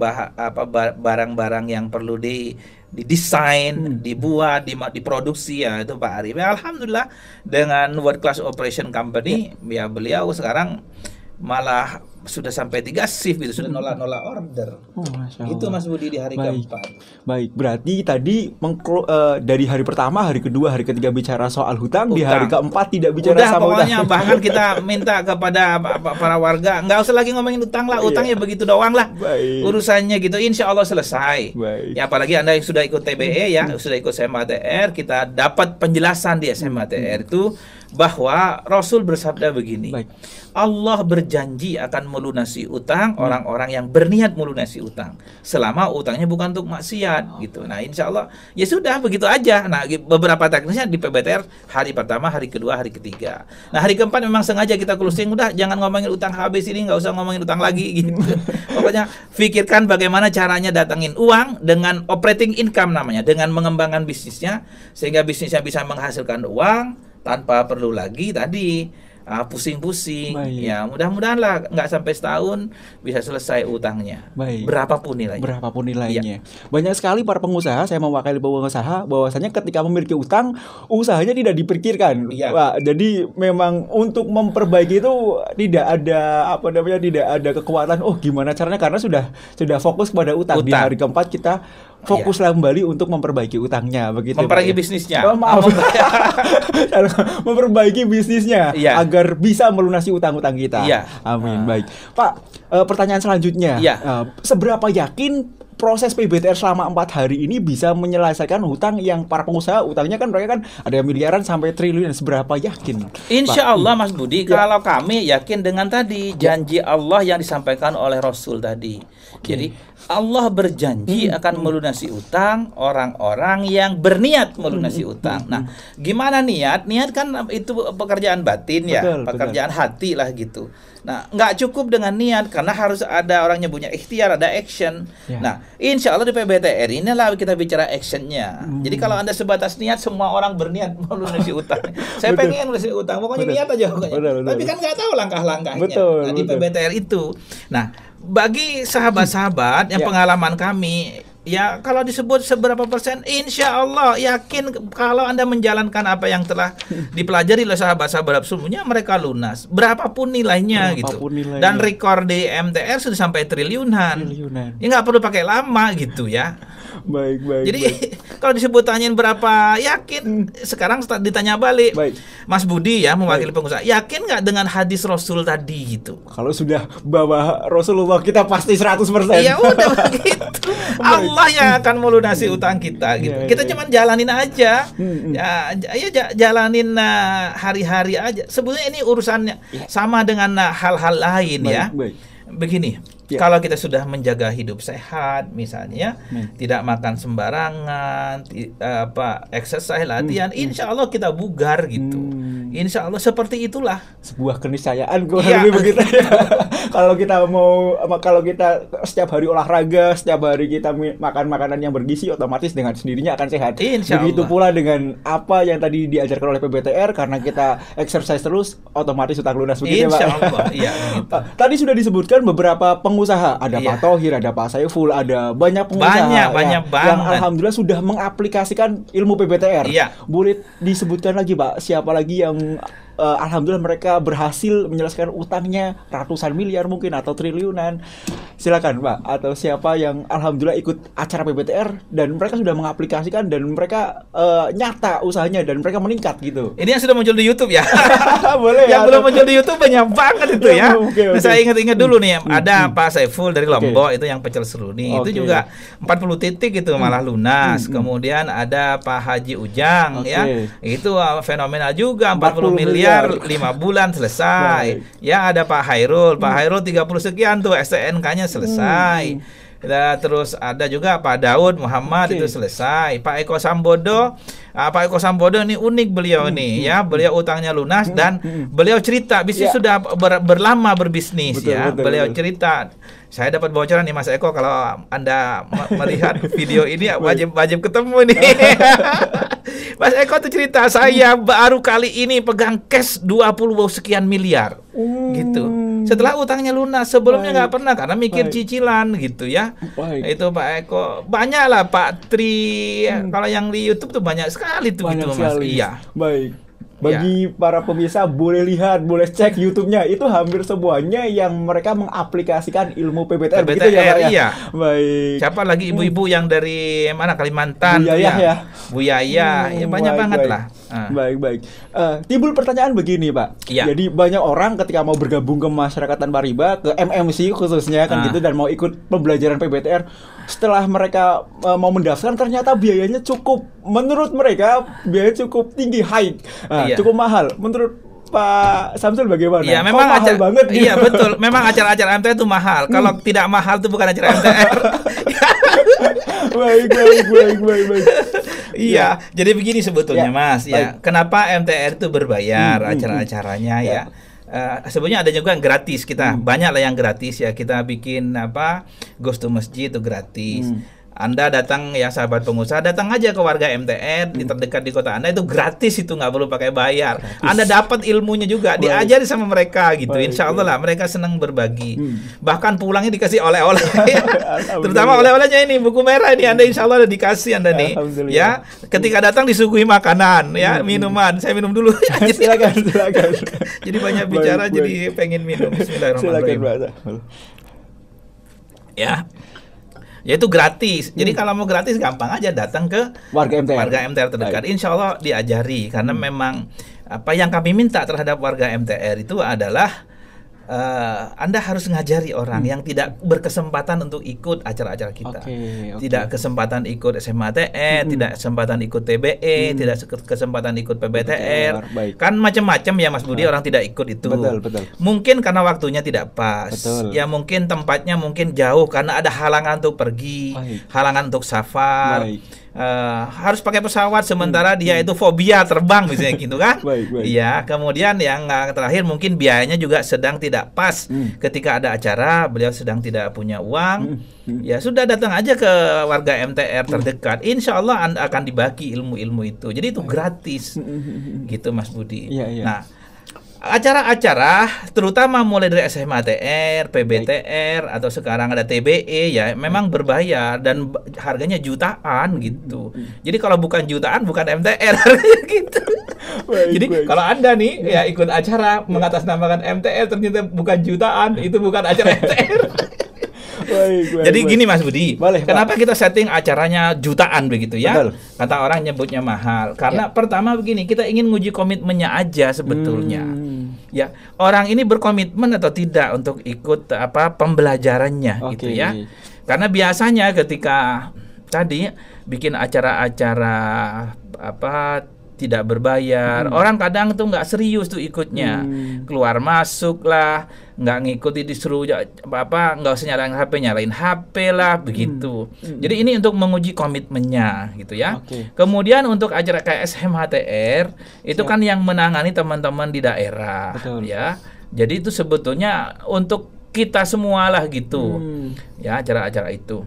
barang-barang yang perlu didesain, dibuat, diproduksi ya itu Pak Arif. Ya, alhamdulillah dengan world class operation company ya beliau sekarang malah sudah sampai 3 shift gitu, sudah nolak order. Itu Mas Budi di hari keempat. Baik, berarti tadi dari hari pertama, hari kedua, hari ketiga bicara soal hutang, di hari keempat tidak bicara sama pokoknya utang. Bahkan kita minta kepada para warga nggak usah lagi ngomongin utang lah, utangnya begitu doang lah urusannya gitu, insya Allah selesai. Ya apalagi Anda yang sudah ikut TBE ya, sudah ikut SMATR, kita dapat penjelasan di SMATR itu bahwa Rasul bersabda begini, Allah berjanji akan melunasi utang orang-orang yang berniat melunasi utang selama utangnya bukan untuk maksiat gitu. Nah insya Allah ya sudah begitu aja. Nah beberapa teknisnya di PBTR hari pertama, hari kedua, hari ketiga. Nah hari keempat memang sengaja kita closing, udah jangan ngomongin utang habis ini, nggak usah ngomongin utang lagi gitu. Pokoknya pikirkan bagaimana caranya datangin uang dengan operating income namanya, dengan mengembangkan bisnisnya sehingga bisnisnya bisa menghasilkan uang tanpa perlu lagi tadi pusing-pusing. Ya mudah-mudahan lah nggak sampai setahun bisa selesai utangnya. Berapapun nilainya. Banyak sekali para pengusaha, saya mewakili pengusaha, bahwasanya ketika memiliki utang usahanya tidak dipikirkan. Jadi memang untuk memperbaiki itu tidak ada tidak ada kekuatan. Gimana caranya, karena sudah fokus kepada utang. Di hari keempat kita fokuslah kembali untuk memperbaiki utangnya, begitu. Memperbaiki bisnisnya. Memperbaiki bisnisnya agar bisa melunasi utang-utang kita. Amin. Baik, Pak. Pertanyaan selanjutnya, seberapa yakin proses PBTR selama 4 hari ini bisa menyelesaikan hutang yang para pengusaha utangnya kan mereka kan ada miliaran sampai triliun, seberapa yakin? Insya Allah Mas Budi, kalau kami yakin dengan tadi janji Allah yang disampaikan oleh Rasul tadi. Jadi Allah berjanji akan melunasi utang orang-orang yang berniat melunasi utang. Nah, gimana niat? Niat kan itu pekerjaan batin ya, pekerjaan hati lah gitu. Nah, nggak cukup dengan niat karena harus ada orang nyebutnya ikhtiar, ada action. Nah, insya Allah di PBTR inilah kita bicara actionnya. Jadi kalau Anda sebatas niat, semua orang berniat melunasi utang. Saya pengen melunasi utang, pokoknya niat aja pokoknya. Tapi kan nggak tahu langkah-langkahnya. Nah, di PBTR itu. Nah, bagi sahabat-sahabat yang pengalaman kami, ya kalau disebut seberapa persen, insya Allah yakin kalau Anda menjalankan apa yang telah dipelajari oleh sahabat-sahabat sebelumnya, mereka lunas berapapun nilainya gitu. Dan rekor di MTR sudah sampai triliunan. Ya nggak perlu pakai lama gitu ya. Jadi kalau disebut tanyain berapa, yakin sekarang ditanya balik, Mas Budi ya mewakili pengusaha, yakin nggak dengan hadis Rasul tadi gitu? Kalau sudah bawa Rasulullah kita pasti 100%. Ya udah begitu. Allah yang akan melunasi utang kita gitu. Kita cuman jalanin aja. Jalanin hari-hari aja. Sebetulnya ini urusannya sama dengan hal-hal lain ya. Begini. Kalau kita sudah menjaga hidup sehat, misalnya, tidak makan sembarangan, exercise, latihan, insya Allah kita bugar gitu. Insya Allah seperti itulah. Sebuah keniscayaan kurang lebih begitu. Kalau kita setiap hari olahraga, setiap hari kita makan makanan yang bergizi, otomatis dengan sendirinya akan sehat. Begitu pula dengan apa yang tadi diajarkan oleh PBTR, karena kita exercise terus, otomatis utang lunas begitu, Pak. Insya Allah. Iya. Gitu. Tadi sudah disebutkan beberapa pengusaha, ada Pak Thohir, ada Pak Saiful, ada banyak pengusaha banyak yang alhamdulillah sudah mengaplikasikan ilmu PBTR. Boleh disebutkan lagi Pak, siapa lagi yang alhamdulillah mereka berhasil menyelesaikan utangnya ratusan miliar mungkin atau triliunan? Silakan Pak, atau siapa yang alhamdulillah ikut acara PBTR dan mereka sudah mengaplikasikan dan mereka nyata usahanya dan mereka meningkat gitu. Ini yang sudah muncul di YouTube ya. Boleh. Yang belum muncul di YouTube banyak banget itu ya. Nah, saya ingat-ingat dulu nih, ada Pak Saiful dari Lombok itu yang pecel seruni, itu juga 40 titik itu malah lunas. Kemudian ada Pak Haji Ujang ya, itu fenomenal juga 40 miliar 5 bulan selesai. Ya ada Pak Hairul 30 sekian tuh STNK-nya selesai. Terus ada juga Pak Daud Muhammad itu selesai. Pak Eko Sambodo, Pak Eko Sambodo ini unik beliau nih ya, beliau utangnya lunas dan beliau cerita bisnis sudah berlama berbisnis ya. Beliau cerita, saya dapat bocoran nih Mas Eko, kalau Anda melihat video ini wajib ketemu nih. Mas Eko tuh cerita, saya baru kali ini pegang cash 20 sekian miliar gitu. Setelah utangnya lunas, sebelumnya nggak pernah karena mikir cicilan gitu ya. Itu Pak Eko, banyak lah Pak Tri, kalau yang di YouTube tuh banyak sekali tuh gitu Mas. Iya. Bagi para pemirsa boleh lihat, boleh cek YouTube-nya, itu hampir semuanya yang mereka mengaplikasikan ilmu PBTR gitu ya Pak ya. Iya. Baik. Siapa lagi ibu-ibu yang dari mana, Kalimantan? Bu Yayah ya. Bu Yayah, ya banyak banget lah. Baik. Timbul pertanyaan begini Pak. Jadi banyak orang ketika mau bergabung ke masyarakat tanpa riba, ke MMC khususnya kan gitu, dan mau ikut pembelajaran PBTR, setelah mereka mau mendaftar ternyata biayanya cukup, menurut mereka biayanya cukup tinggi, high. Cukup mahal. Menurut Pak Samsul bagaimana? Iya, memang mahal banget gitu. Iya, betul. Memang acara-acara MTR itu mahal. Kalau tidak mahal itu bukan acara MTR. Baik. Iya, jadi begini sebetulnya Mas ya. Kenapa MTR itu berbayar acara-acaranya ya? Sebenarnya ada juga yang gratis, kita banyak lah yang gratis ya. Kita bikin Ghost to Masjid itu gratis. Anda datang ya, sahabat pengusaha, datang aja ke warga MTR di terdekat di kota Anda, itu gratis, itu nggak perlu pakai bayar. Anda dapat ilmunya juga, diajari sama mereka gitu. Insya Allah lah mereka senang berbagi. Bahkan pulangnya dikasih oleh-oleh. Terutama oleh-olehnya ini buku merah ini, Anda insya Allah dikasih Anda nih. Ya, ketika datang disuguhi makanan ya, minuman. Saya minum dulu. Silakan. Jadi banyak bicara, jadi pengen minum. Bismillahirrahmanirrahim. Ya. Yaitu gratis. Jadi kalau mau gratis gampang aja datang ke warga MTR terdekat. Insya Allah diajari, karena memang apa yang kami minta terhadap warga MTR itu adalah Anda harus ngajari orang yang tidak berkesempatan untuk ikut acara-acara kita. Tidak kesempatan ikut SMATR, tidak kesempatan ikut TBE, tidak kesempatan ikut PBTR. Kan macam-macam ya Mas Budi, orang tidak ikut itu. Betul. Mungkin karena waktunya tidak pas. Ya mungkin tempatnya mungkin jauh karena ada halangan untuk pergi, halangan untuk safar. Harus pakai pesawat sementara dia itu fobia terbang misalnya gitu kan. Iya, kemudian yang terakhir mungkin biayanya juga sedang tidak pas. Ketika ada acara beliau sedang tidak punya uang. Ya sudah, datang aja ke warga MTR terdekat. Insya Allah Anda akan dibagi ilmu-ilmu itu. Jadi itu gratis. Gitu Mas Budi. Nah, acara-acara terutama mulai dari SMATR, PBTR atau sekarang ada TBE ya memang berbayar dan harganya jutaan gitu. Jadi kalau bukan jutaan bukan MTR gitu. Jadi kalau Anda nih ya ikut acara mengatasnamakan MTR ternyata bukan jutaan, itu bukan acara MTR. Jadi gini Mas Budi, kenapa kita setting acaranya jutaan begitu ya? Kata orang nyebutnya mahal karena pertama begini, kita ingin nguji komitmennya aja sebetulnya. Ya, orang ini berkomitmen atau tidak untuk ikut pembelajarannya gitu ya. Karena biasanya ketika tadi bikin acara-acara tidak berbayar, orang kadang tuh nggak serius tuh ikutnya, keluar masuk lah, nggak ngikuti, disuruh nggak usah nyalain HP lah begitu. Jadi ini untuk menguji komitmennya gitu ya. Kemudian untuk acara kayak SMHTR itu kan yang menangani teman-teman di daerah ya. Jadi itu sebetulnya untuk kita semua lah gitu ya, acara-acara itu.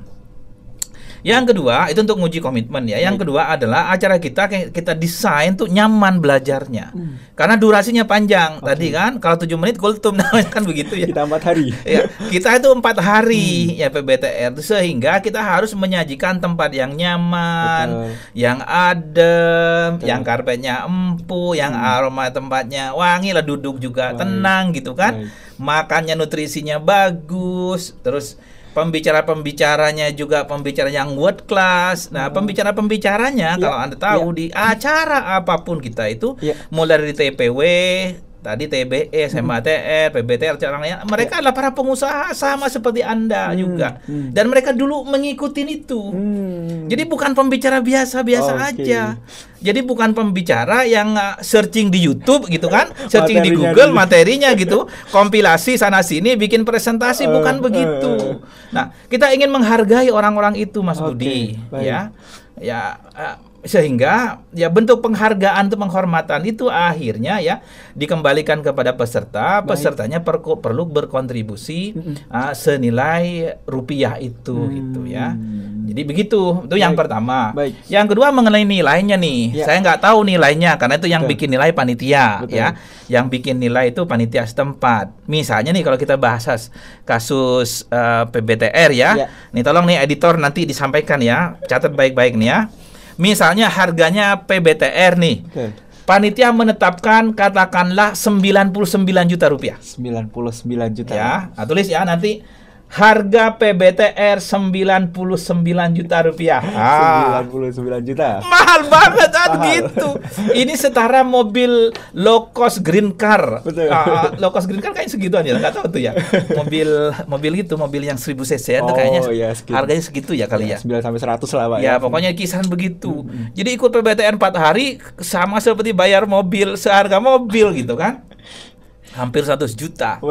Yang kedua itu untuk nguji komitmen ya. Yang kedua adalah acara kita desain tuh nyaman belajarnya. Karena durasinya panjang. Tadi kan kalau 7 menit kultum namanya kan begitu ya. Kita 4 hari. Ya, kita itu 4 hari ya PBTR, sehingga kita harus menyajikan tempat yang nyaman, yang adem, yang karpetnya empuk, yang aroma tempatnya wangi lah, duduk juga tenang gitu kan. Makannya nutrisinya bagus, terus pembicaranya juga pembicara yang world class. Nah, pembicaranya kalau Anda tahu di acara apapun kita itu mulai dari TPW, tadi TBE, SMATR, PBTR, mereka adalah para pengusaha sama seperti Anda juga. Dan mereka dulu mengikuti itu. Jadi bukan pembicara biasa-biasa aja. Jadi bukan pembicara yang searching di YouTube gitu kan, searching di Google materinya gitu, kompilasi sana sini bikin presentasi, bukan begitu. Nah, kita ingin menghargai orang-orang itu Mas Budi, ya. Sehingga ya bentuk penghargaan atau penghormatan itu akhirnya ya dikembalikan kepada peserta. Pesertanya perlu berkontribusi senilai rupiah itu gitu ya. Jadi begitu, itu yang pertama. Yang kedua mengenai nilainya nih, saya nggak tahu nilainya karena itu yang bikin nilai panitia ya. Yang bikin nilai itu panitia setempat. Misalnya nih kalau kita bahas kasus PBTR ya, nih tolong nih editor nanti disampaikan ya, catat baik-baik nih ya. Misalnya harganya PBTR nih, panitia menetapkan katakanlah 99 juta rupiah. 99 juta. Ya, tulis ya nanti. Harga PBTR 99 juta rupiah. 99 juta. Mahal banget kan gitu. Ini setara mobil low cost green car. Low cost green car kayaknya segitu aja, enggak tahu tuh ya. Mobil gitu, mobil yang 1000 cc itu kayaknya harganya segitu ya kali ya. 9 sampai 100 lah, Pak. Ya, pokoknya kisaran begitu. Jadi ikut PBTR 4 hari sama seperti bayar mobil seharga mobil gitu kan. Hampir 100 juta.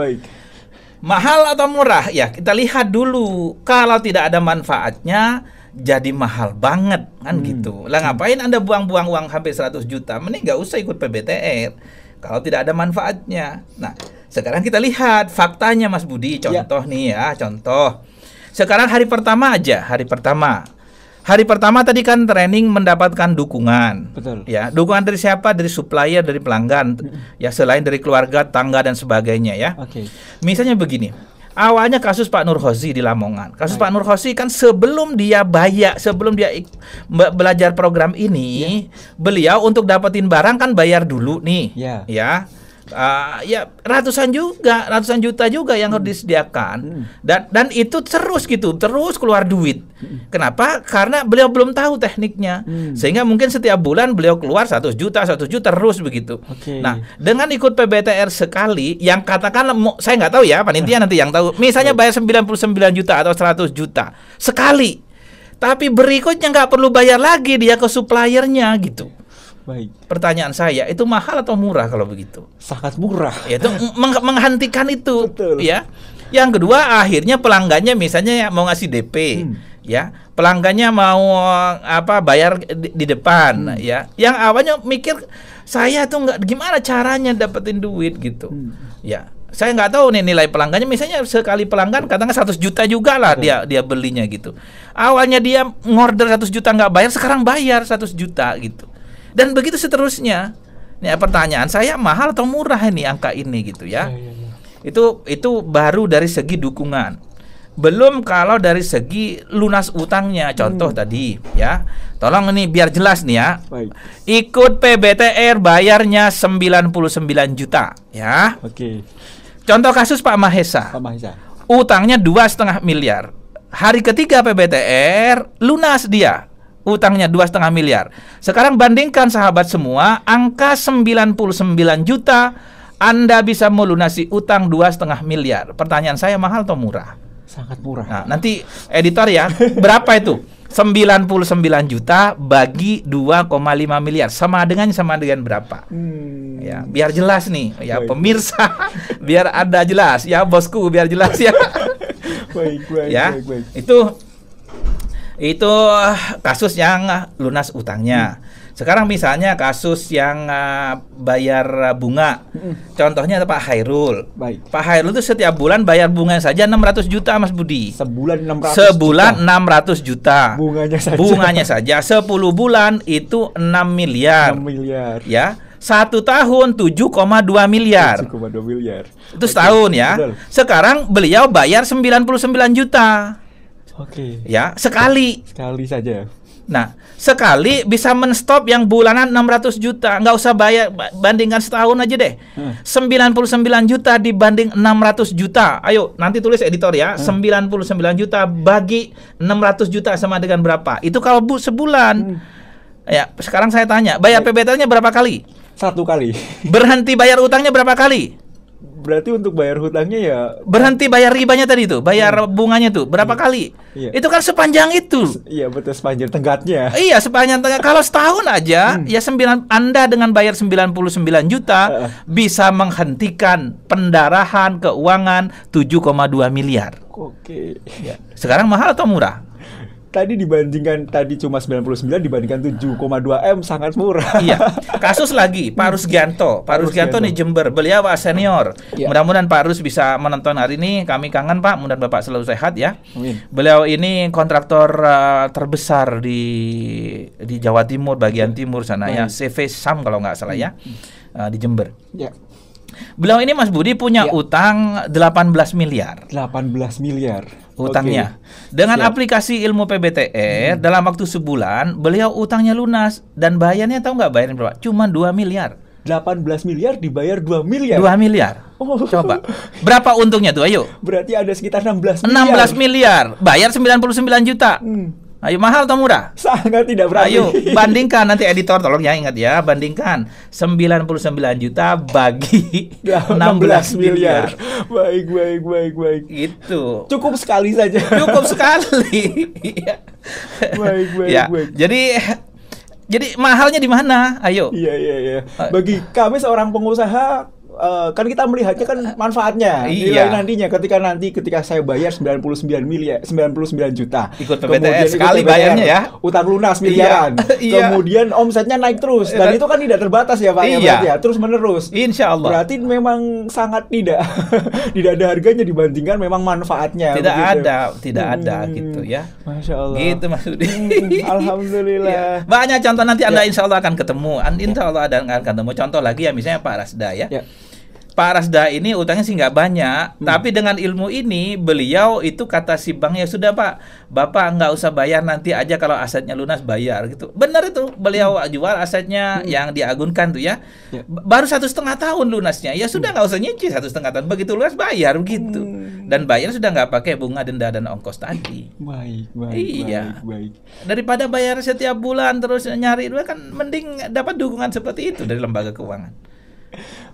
Mahal atau murah? Ya, kita lihat dulu. Kalau tidak ada manfaatnya, jadi mahal banget kan gitu. Lah ngapain Anda buang-buang uang hampir 100 juta? Mending nggak usah ikut PBTR kalau tidak ada manfaatnya. Nah, sekarang kita lihat faktanya Mas Budi. Contoh nih ya, contoh. Sekarang hari pertama aja, Hari pertama tadi kan training mendapatkan dukungan. Ya, dukungan dari siapa? Dari supplier, dari pelanggan. Ya, selain dari keluarga, tangga dan sebagainya ya. Misalnya begini. Awalnya kasus Pak Nur Khozi di Lamongan. Kasus Pak Nur Khozi kan sebelum dia belajar program ini, beliau untuk dapetin barang kan bayar dulu nih. Ya. Ya ratusan juta juga yang harus disediakan, dan itu terus keluar duit. Kenapa? Karena beliau belum tahu tekniknya, sehingga mungkin setiap bulan beliau keluar 100 juta terus begitu. Nah, dengan ikut PBTR sekali, yang katakanlah saya nggak tahu ya, panitia nanti yang tahu, misalnya bayar 99 juta atau 100 juta sekali, tapi berikutnya nggak perlu bayar lagi dia ke suppliernya gitu. Baik. Pertanyaan saya, itu mahal atau murah kalau begitu? Sangat murah. Itu menghentikan itu. Betul. Ya. Yang kedua, akhirnya pelanggannya misalnya mau ngasih DP, ya. Pelanggannya mau bayar di depan, ya. Yang awalnya mikir saya tuh nggak gimana caranya dapetin duit gitu. Ya. Saya nggak tahu nih nilai pelanggannya, misalnya sekali pelanggan katakan 100 juta juga lah dia belinya gitu. Awalnya dia ngorder 100 juta nggak bayar, sekarang bayar 100 juta gitu. Dan begitu seterusnya. Ini pertanyaan saya, mahal atau murah ini angka ini gitu ya. Itu baru dari segi dukungan. Belum kalau dari segi lunas utangnya. Contoh tadi ya. Tolong ini biar jelas nih ya. Baik. Ikut PBTR bayarnya 99 juta ya. Oke. Contoh kasus Pak Mahesa. Utangnya 2,5 miliar. Hari ketiga PBTR lunas dia. Utangnya 2,5 miliar. Sekarang bandingkan sahabat semua, angka 99 juta, Anda bisa melunasi utang 2,5 miliar. Pertanyaan saya, mahal atau murah? Sangat murah. Nah, nanti editor ya, berapa itu? 99 juta bagi 2,5 miliar. Sama dengan berapa? Ya, biar jelas nih, ya baik. Pemirsa, biar Anda jelas, ya bosku, biar jelas ya. Baik. Itu kasus yang lunas utangnya. Sekarang misalnya kasus yang bayar bunga. Contohnya Pak Hairul. Baik. Pak Hairul itu setiap bulan bayar bunga saja 600 juta Mas Budi. Sebulan 600 juta. Bunganya saja 10 bulan itu 6 miliar. 6 miliar. Ya. 1 tahun 7,2 miliar. 7,2 miliar. Itu setahun ya. Betul. Sekarang beliau bayar 99 juta. Oke. Ya, sekali saja. Nah, sekali bisa menstop yang bulanan 600 juta. Nggak usah bayar, bandingkan setahun aja deh. 99 juta dibanding 600 juta. Ayo, nanti tulis editor ya. 99 juta bagi 600 juta sama dengan berapa? Itu kalau sebulan. Ya, sekarang saya tanya, bayar PBTR-nya berapa kali? 1 kali. Berhenti bayar utangnya berapa kali? Berarti untuk bayar hutangnya ya berhenti bayar ribanya tadi tuh, bayar bunganya tuh berapa kali? Iya. Itu kan sepanjang itu. Iya betul, sepanjang tenggatnya. Iya, sepanjang tenggat. Kalau setahun aja ya Anda dengan bayar 99 juta bisa menghentikan pendarahan keuangan 7,2 miliar. Oke. Ya. Sekarang mahal atau murah? Tadi cuma 99 dibandingkan 7,2 M, sangat murah. Iya. Kasus lagi Pak Rusgianto. Pak Rusgianto nih Jember. Beliau senior. Ya. Mudah-mudahan Pak Rus bisa menonton hari ini. Kami kangen Pak. Mudah-mudahan Bapak selalu sehat ya. Amin. Beliau ini kontraktor terbesar di Jawa Timur, bagian timur sana ya. CV Sam kalau nggak salah ya. Di Jember. Ya. Beliau ini Mas Budi punya utang 18 miliar. 18 miliar. Utangnya. Dengan aplikasi ilmu PBTR dalam waktu sebulan beliau utangnya lunas dan bayarnya tahu nggak bayarnya berapa? Cuma 2 miliar. 18 miliar dibayar 2 miliar. 2 miliar. Oh. Coba. Berapa untungnya tuh? Ayo. Berarti ada sekitar 16 miliar. 16 miliar. Bayar 99 juta. Ayo, mahal atau murah? Sangat tidak berani. Ayo, bandingkan nanti editor, tolong ya, ingat ya, bandingkan 99 juta bagi 16 miliar. Baik. Itu. Cukup sekali saja. Cukup sekali. Baik. Jadi mahalnya di mana? Ayo. Iya. Bagi kami seorang pengusaha, kan kita melihatnya kan manfaatnya, nilai nantinya ketika saya bayar 99 juta ikut PBTR sekali bayarnya ya, utang lunas miliaran, kemudian omsetnya naik terus, dan itu kan tidak terbatas ya Pak ya, terus menerus. Insya Allah. Berarti memang sangat tidak ada harganya dibandingkan memang manfaatnya. Tidak ada gitu ya. Masya Allah. Gitu Mas Budi. Alhamdulillah. Banyak contoh nanti Anda insya Allah akan ketemu. Insya Allah akan ketemu contoh lagi ya, misalnya Pak Rasda ya. Pak Rasda ini utangnya sih nggak banyak, tapi dengan ilmu ini beliau itu kata si bank, ya sudah Pak, Bapak nggak usah bayar, nanti aja kalau asetnya lunas bayar gitu. Benar itu, beliau jual asetnya yang diagunkan tuh ya, baru 1,5 tahun lunasnya, ya sudah nggak usah nyicil 1,5 tahun, begitu lunas bayar begitu, dan bayar sudah nggak pakai bunga, denda dan ongkos tadi. Baik, Iya. baik. Daripada bayar setiap bulan terus nyari dulu, kan mending dapat dukungan seperti itu dari lembaga keuangan.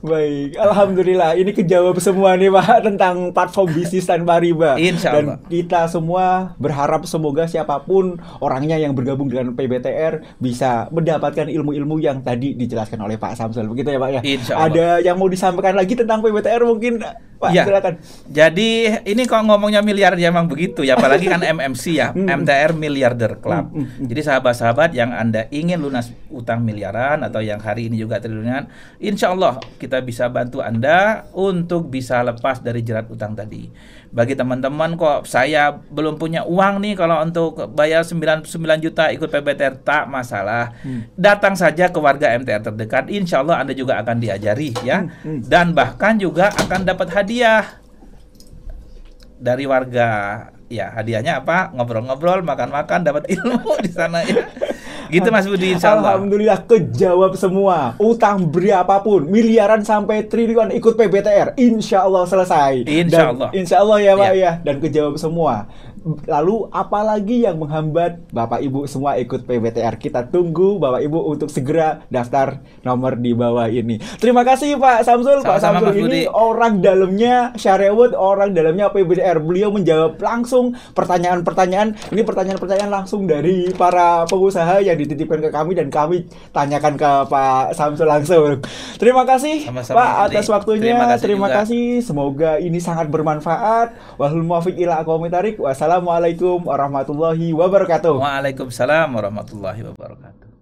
Baik, alhamdulillah ini kejawab semua nih Pak tentang platform bisnis tanpa riba. Insya Allah. Dan kita semua berharap semoga siapapun orangnya yang bergabung dengan PBTR bisa mendapatkan ilmu-ilmu yang tadi dijelaskan oleh Pak Samsul. Begitu ya Pak ya. Insya Allah. Ada yang mau disampaikan lagi tentang PBTR mungkin Pak, ya, silakan. Jadi ini kalau ngomongnya miliar ya emang begitu ya, apalagi kan MMC ya, MTR Miliarder Club. Jadi sahabat-sahabat yang Anda ingin lunas utang miliaran atau yang hari ini juga triliunan, insya Allah kita bisa bantu Anda untuk bisa lepas dari jerat utang tadi. Bagi teman-teman kok saya belum punya uang nih kalau untuk bayar 99 juta ikut PBTR, tak masalah. Datang saja ke warga MTR terdekat, insya Allah Anda juga akan diajari ya. Dan bahkan juga akan dapat hadiah dari warga. Ya, hadiahnya apa? Ngobrol-ngobrol, makan-makan, dapat ilmu di sana ya. Gitu Mas Budi, insya Allah. Alhamdulillah kejawab semua. Utang berapapun, miliaran sampai triliunan ikut PBTR, insya Allah selesai. Insya Allah. Insya Allah ya Pak ya. Dan kejawab semua. Lalu apalagi yang menghambat Bapak Ibu semua ikut PBTR? Kita tunggu Bapak Ibu untuk segera daftar nomor di bawah ini. Terima kasih Pak Samsul. Pak Samsul ini orang dalamnya Syariahwood, orang dalamnya PBTR. Beliau menjawab langsung pertanyaan-pertanyaan. Ini pertanyaan-pertanyaan langsung dari para pengusaha yang dititipkan ke kami dan kami tanyakan ke Pak Samsul langsung. Terima kasih Pak atas waktunya. Terima kasih. Semoga ini sangat bermanfaat. Wahul muwafiq ila aqwamit thariq. Wassalamualaikum warahmatullahi wabarakatuh. Waalaikumsalam warahmatullahi wabarakatuh.